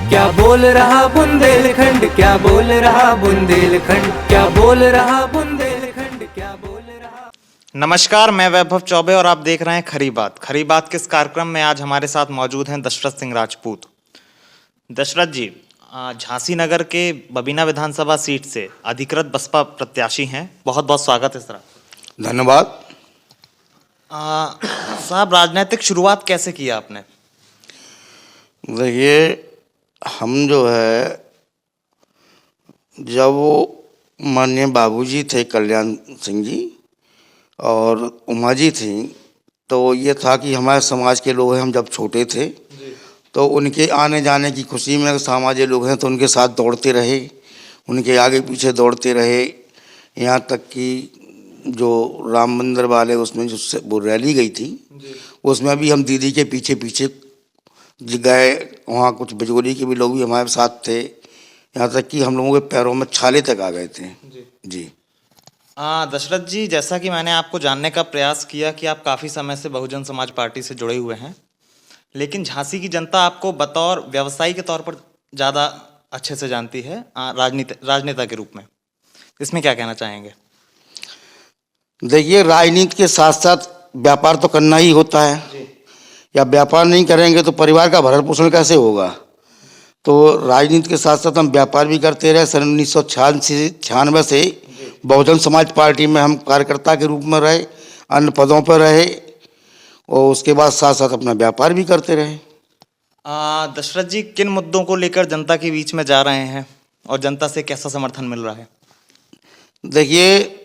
क्या बोल रहा बुंदेलखंड, क्या बोल रहा बुंदेलखंड, क्या बोल रहा बुंदेलखंड, क्या बोल रहा। नमस्कार, मैं वैभव चौबे और आप देख रहे हैं खरी बात। खरी बात किस कार्यक्रम में आज हमारे साथ मौजूद हैं दशरथ सिंह राजपूत। दशरथ जी, झांसी नगर के बबीना विधानसभा सीट से अधिकृत बसपा प्रत्याशी हैं। बहुत बहुत स्वागत है सर। धन्यवाद। साहब, राजनीतिक शुरुआत कैसे किया आपने? देखिए, हम जो है जब वो माननीय बाबूजी थे कल्याण सिंह जी और उमा जी थी, तो ये था कि हमारे समाज के लोग हैं, हम जब छोटे थे तो उनके आने जाने की खुशी में समाज के लोग हैं तो उनके साथ दौड़ते रहे, उनके आगे पीछे दौड़ते रहे। यहाँ तक कि जो राम मंदिर वाले उसमें जो वो रैली गई थी उसमें भी हम दीदी के पीछे पीछे गए। वहाँ कुछ बिजोली के भी लोग भी हमारे साथ थे, यहाँ तक कि हम लोगों के पैरों में छाले तक आ गए थे। जी। दशरथ जी, जैसा कि मैंने आपको जानने का प्रयास किया कि आप काफ़ी समय से बहुजन समाज पार्टी से जुड़े हुए हैं, लेकिन झांसी की जनता आपको बतौर व्यवसायी के तौर पर ज़्यादा अच्छे से जानती है राजनेता के रूप में। इसमें क्या कहना चाहेंगे? देखिए, राजनीति के साथ साथ व्यापार तो करना ही होता है, या व्यापार नहीं करेंगे तो परिवार का भरण पोषण कैसे होगा। तो राजनीति के साथ साथ हम व्यापार भी करते रहे। सन 1996 से बहुजन समाज पार्टी में हम कार्यकर्ता के रूप में रहे, अन्य पदों पर रहे और उसके बाद साथ साथ अपना व्यापार भी करते रहे। दशरथ जी, किन मुद्दों को लेकर जनता के बीच में जा रहे हैं और जनता से कैसा समर्थन मिल रहा है? देखिए,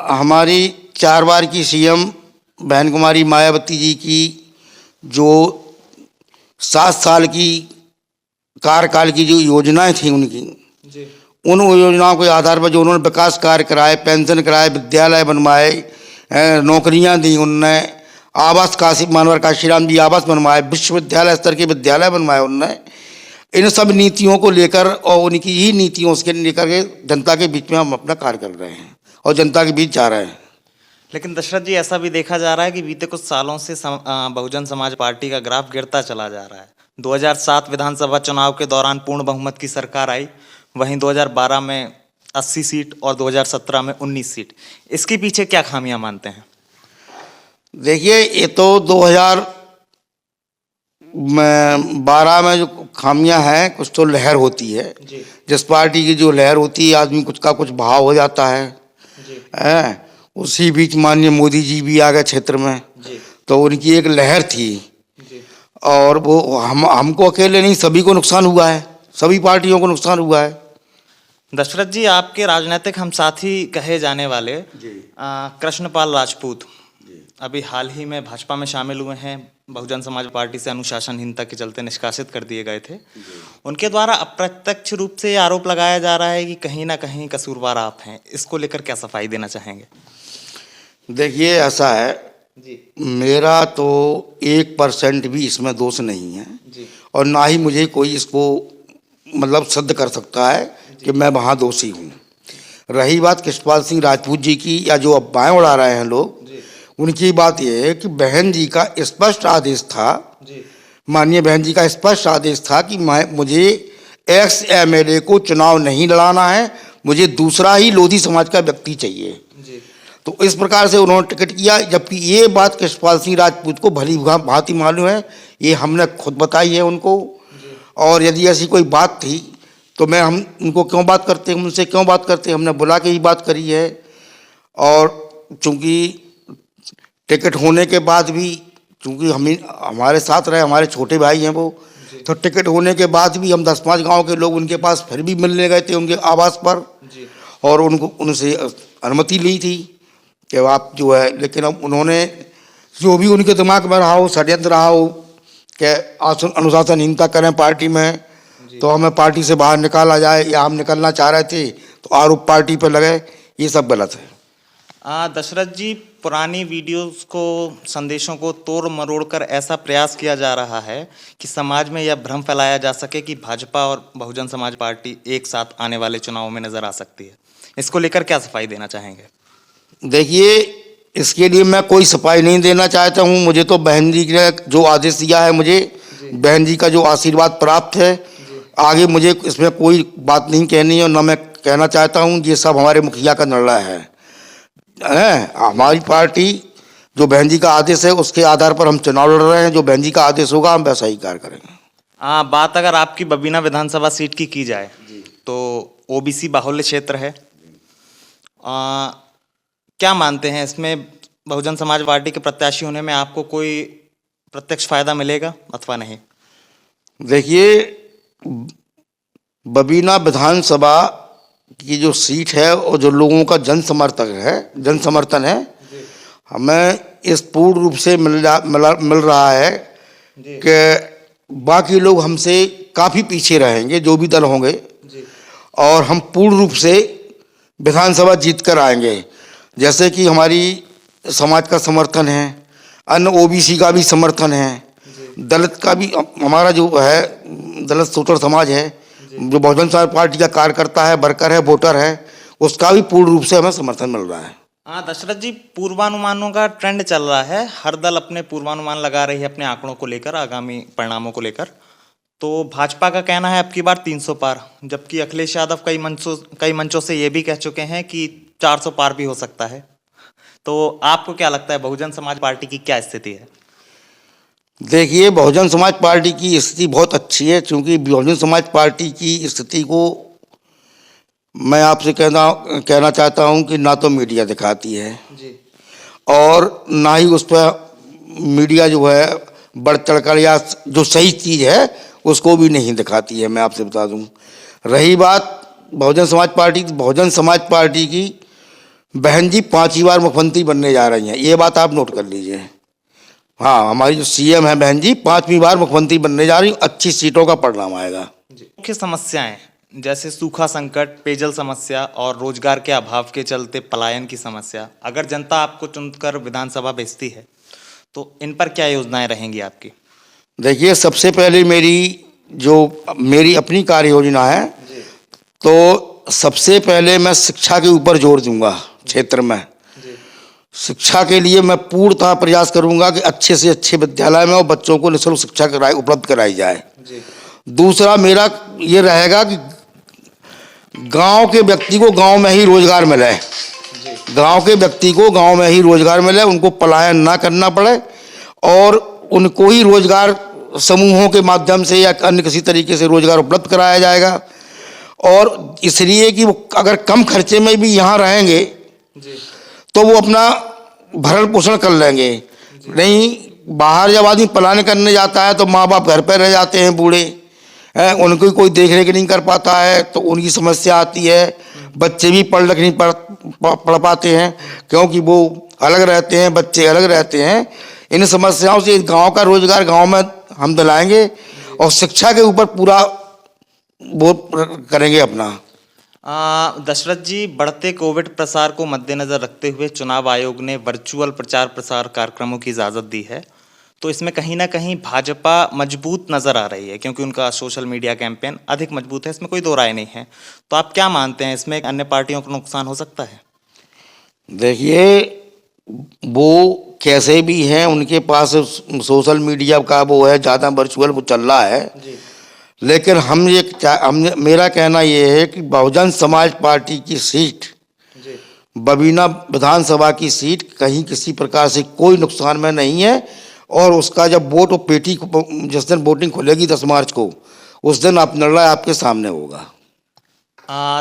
हमारी 4 बार की सीएम बहन कुमारी मायावती जी की जो 7 साल की कार्यकाल की जो योजनाएं थी उनकी जी, उन योजनाओं के आधार पर जो उन्होंने विकास कार्य कराए, पेंशन कराए, विद्यालय बनवाए, नौकरियां दी उनने, आवास मानवर काशीराम जी आवास बनवाए, विश्वविद्यालय स्तर के विद्यालय बनवाए उनने। इन सब नीतियों को लेकर और उनकी ही नीतियों से लेकर के जनता के बीच में हम अपना कार्य कर रहे हैं और जनता के बीच जा रहे हैं। लेकिन दशरथ जी, ऐसा भी देखा जा रहा है कि बीते कुछ सालों से बहुजन समाज पार्टी का ग्राफ गिरता चला जा रहा है। 2007 विधानसभा चुनाव के दौरान पूर्ण बहुमत की सरकार आई, वहीं 2012 में 80 सीट और 2017 में 19 सीट। इसके पीछे क्या खामियां मानते हैं? देखिए, ये तो 2012 में जो खामियां हैं, कुछ तो लहर होती है। जिस पार्टी की जो लहर होती है, आदमी कुछ का कुछ भाव हो जाता है। उसी बीच माननीय मोदी जी भी आ गए क्षेत्र में, तो उनकी एक लहर थी और वो हमको अकेले नहीं, सभी को नुकसान हुआ है, सभी पार्टियों को नुकसान हुआ है। दशरथ जी, आपके राजनीतिक हम साथी कहे जाने वाले कृष्णपाल राजपूत अभी हाल ही में भाजपा में शामिल हुए हैं। बहुजन समाज पार्टी से अनुशासनहीनता के चलते निष्कासित कर दिए गए थे। उनके द्वारा अप्रत्यक्ष रूप से आरोप लगाया जा रहा है कि कहीं ना कहीं कसूरवार आप हैं। इसको लेकर क्या सफाई देना चाहेंगे? देखिए, ऐसा है जी, मेरा तो 1% भी इसमें दोष नहीं है जी, और ना ही मुझे कोई इसको मतलब सिद्ध कर सकता है कि मैं वहाँ दोषी हूँ। रही बात कृष्णपाल सिंह राजपूत जी की, या जो अफवाहें उड़ा रहे हैं लोग, उनकी बात यह है कि बहन जी का स्पष्ट आदेश था, माननीय बहन जी का स्पष्ट आदेश था कि मुझे एक्स एमएलए को चुनाव नहीं लड़ाना है, मुझे दूसरा ही लोधी समाज का व्यक्ति चाहिए। तो इस प्रकार से उन्होंने टिकट किया, जबकि ये बात कृष्णपाल सिंह राजपूत को भली भांति मालूम है, ये हमने खुद बताई है उनको। और यदि ऐसी कोई बात थी तो मैं हम उनको क्यों बात करते, उनसे क्यों बात करते, हमने बुला के ही बात करी है। और चूँकि टिकट होने के बाद भी, चूँकि हमारे साथ रहे, हमारे छोटे भाई हैं वो, तो टिकट होने के बाद भी हम 10-5 गाँव के लोग उनके पास फिर भी मिलने गए थे उनके आवास पर और उनसे अनुमति ली थी कि आप जो है, लेकिन अब उन्होंने जो भी उनके दिमाग में रहा हो, षड्यंत्र रहा हो कि अनुशासनहीनता करें पार्टी में, तो हमें पार्टी से बाहर निकाला जाए, या हम निकलना चाह रहे थे तो आरोप पार्टी पर लगे, ये सब गलत है। दशरथ जी, पुरानी वीडियोस को, संदेशों को तोड़ मरोड़ कर ऐसा प्रयास किया जा रहा है कि समाज में यह भ्रम फैलाया जा सके कि भाजपा और बहुजन समाज पार्टी एक साथ आने वाले चुनावों में नजर आ सकती है। इसको लेकर क्या सफाई देना चाहेंगे? देखिए, इसके लिए मैं कोई सफाई नहीं देना चाहता हूँ। मुझे तो बहन जी ने जो आदेश दिया है, मुझे बहन जी का जो आशीर्वाद प्राप्त है आगे मुझे इसमें कोई बात नहीं कहनी है और ना मैं कहना चाहता हूँ। ये सब हमारे मुखिया का निर्णय है। हमारी पार्टी जो बहन जी का आदेश है उसके आधार पर हम चुनाव लड़ रहे हैं। जो बहन जी का आदेश होगा हम वैसा ही कार्य करेंगे। बात अगर आपकी बबीना विधानसभा सीट की जाए तो ओबीसी बाहुल्य क्षेत्र है। क्या मानते हैं इसमें बहुजन समाज पार्टी के प्रत्याशी होने में आपको कोई प्रत्यक्ष फायदा मिलेगा अथवा नहीं? देखिए, बबीना विधानसभा की जो सीट है और जो लोगों का जन समर्थन है, हमें इस पूर्ण रूप से मिल रहा है कि बाकी लोग हमसे काफ़ी पीछे रहेंगे, जो भी दल होंगे, और हम पूर्ण रूप से विधानसभा जीत कर आएंगे। जैसे कि हमारी समाज का समर्थन है, अन्य ओबीसी का भी समर्थन है, दलित का भी, हमारा जो है दलित सोचर समाज है, जो बहुजन समाज पार्टी का कार्यकर्ता है, वर्कर है, वोटर है, उसका भी पूर्ण रूप से हमें समर्थन मिल रहा है। दशरथ जी, पूर्वानुमानों का ट्रेंड चल रहा है, हर दल अपने पूर्वानुमान लगा रही है अपने आंकड़ों को लेकर, आगामी परिणामों को लेकर। तो भाजपा का कहना है अब की बार 300 पार, जबकि अखिलेश यादव कई मंचों से ये भी कह चुके हैं कि 400 पार भी हो सकता है। तो आपको क्या लगता है बहुजन समाज पार्टी की क्या स्थिति है? देखिए, बहुजन समाज पार्टी की स्थिति बहुत अच्छी है, क्योंकि बहुजन समाज पार्टी की स्थिति को मैं आपसे कहना चाहता हूं कि ना तो मीडिया दिखाती है जी, और ना ही उस पर मीडिया जो है बढ़ चढ़कर या जो सही चीज़ है उसको भी नहीं दिखाती है। मैं आपसे बता दूं, रही बात बहुजन समाज पार्टी की बहन जी 5वीं बार मुख्यमंत्री बनने जा रही हैं, ये बात आप नोट कर लीजिए। हाँ, हमारी जो सीएम है बहन जी 5वीं बार मुख्यमंत्री बनने जा रही, अच्छी सीटों का परिणाम आएगा। मुख्य समस्याएं जैसे सूखा संकट, पेयजल समस्या और रोजगार के अभाव के चलते पलायन की समस्या, अगर जनता आपको चुनकर विधानसभा भेजती है तो इन पर क्या योजनाएं रहेंगी आपकी? देखिए, सबसे पहले मेरी अपनी कार्य योजना है, तो सबसे पहले मैं शिक्षा के ऊपर जोर दूंगा। क्षेत्र में शिक्षा के लिए मैं पूर्णतः प्रयास करूंगा कि अच्छे से अच्छे विद्यालय में और बच्चों को निःशुल्क शिक्षा उपलब्ध कराई जाए। दूसरा मेरा ये रहेगा कि गांव के व्यक्ति को गांव में ही रोजगार मिले, उनको पलायन ना करना पड़े और उनको ही रोजगार समूहों के माध्यम से या अन्य किसी तरीके से रोजगार उपलब्ध कराया जाएगा। और इसलिए कि वो अगर कम खर्चे में भी यहाँ रहेंगे तो वो अपना भरण पोषण कर लेंगे। नहीं, बाहर जब आदमी पलायन करने जाता है तो माँ बाप घर पर रह जाते हैं, बूढ़े हैं, उनको कोई देख रेख नहीं कर पाता है, तो उनकी समस्या आती है। बच्चे भी पढ़ नहीं पढ़ पाते हैं, क्योंकि वो अलग रहते हैं, बच्चे अलग रहते हैं। इन समस्याओं से गांव का रोजगार गांव में हम दिलाएंगे और शिक्षा के ऊपर पूरा वो करेंगे अपना। दशरथ जी, बढ़ते कोविड प्रसार को मद्देनजर रखते हुए चुनाव आयोग ने वर्चुअल प्रचार प्रसार कार्यक्रमों की इजाज़त दी है, तो इसमें कहीं ना कहीं भाजपा मजबूत नजर आ रही है, क्योंकि उनका सोशल मीडिया कैंपेन अधिक मजबूत है, इसमें कोई दो राय नहीं है। तो आप क्या मानते हैं, इसमें अन्य पार्टियों को नुकसान हो सकता है? देखिए, वो कैसे भी हैं, उनके पास सोशल मीडिया का वो है, ज़्यादा वर्चुअल वो चल रहा है जी। लेकिन मेरा कहना ये है कि बहुजन समाज पार्टी की सीट, बबीना विधानसभा की सीट, कहीं किसी प्रकार से कोई नुकसान में नहीं है। और उसका जब वोट और पेटी जिस दिन वोटिंग खुलेगी 10 मार्च को, उस दिन आप निर्णय आपके सामने होगा।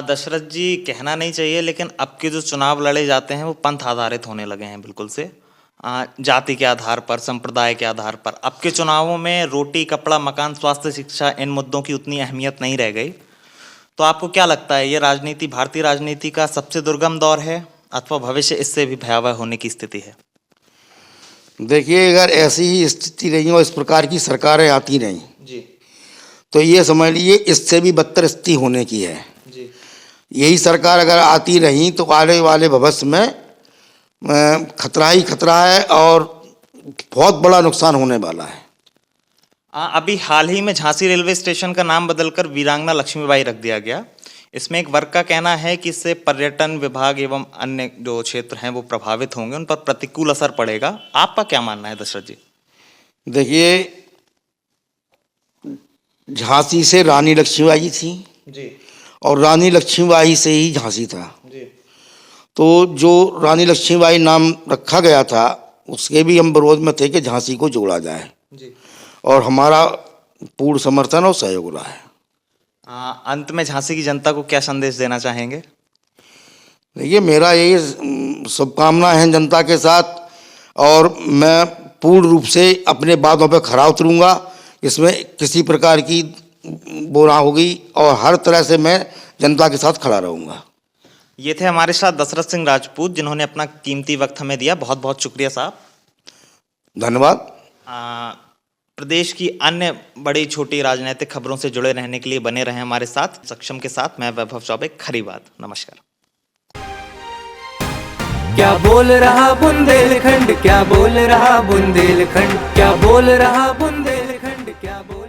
दशरथ जी, कहना नहीं चाहिए लेकिन अब के जो चुनाव लड़े जाते हैं वो पंथ आधारित होने लगे हैं, बिल्कुल से जाति के आधार पर, संप्रदाय के आधार पर। अब के चुनावों में रोटी, कपड़ा, मकान, स्वास्थ्य, शिक्षा, इन मुद्दों की उतनी अहमियत नहीं रह गई। तो आपको क्या लगता है, ये राजनीति भारतीय राजनीति का सबसे दुर्गम दौर है अथवा भविष्य इससे भी भयावह होने की स्थिति है? देखिए, अगर ऐसी ही स्थिति रही और इस प्रकार की सरकारें आती नहीं जी, तो ये समझ लीजिए इससे भी बदतर स्थिति होने की है जी। यही सरकार अगर आती रही तो आने वाले भविष्य में खतरा ही खतरा है और बहुत बड़ा नुकसान होने वाला है। अभी हाल ही में झांसी रेलवे स्टेशन का नाम बदलकर वीरांगना लक्ष्मीबाई रख दिया गया। इसमें एक वर्ग का कहना है कि इससे पर्यटन विभाग एवं अन्य जो क्षेत्र हैं वो प्रभावित होंगे, उन पर प्रतिकूल असर पड़ेगा। आपका क्या मानना है दशरथ जी? देखिए, झांसी से रानी लक्ष्मीबाई थी जी और रानी लक्ष्मीबाई से ही झांसी था। जी तो जो रानी लक्ष्मीबाई नाम रखा गया था उसके भी हम विरोध में थे कि झांसी को जोड़ा जाए जी। और हमारा पूर्ण समर्थन और सहयोग रहा है। अंत में झांसी की जनता को क्या संदेश देना चाहेंगे? देखिए, मेरा यही शुभकामना है जनता के साथ और मैं पूर्ण रूप से अपने बातों पर खरा उतरूंगा। इसमें किसी प्रकार की वो ना होगी और हर तरह से मैं जनता के साथ खड़ा रहूंगा। ये थे हमारे साथ दशरथ सिंह राजपूत जिन्होंने अपना कीमती वक्त हमें दिया। बहुत बहुत शुक्रिया साहब। धन्यवाद। प्रदेश की अन्य बड़ी छोटी राजनीतिक खबरों से जुड़े रहने के लिए बने रहें हमारे साथ। सक्षम के साथ मैं वैभव चौबे, खरी बात। नमस्कार। क्या बोल रहा बुंदेलखंड, क्या बोल रहा बुंदेलखंड, क्या बोल रहा बुंदेलखंड, क्या बोल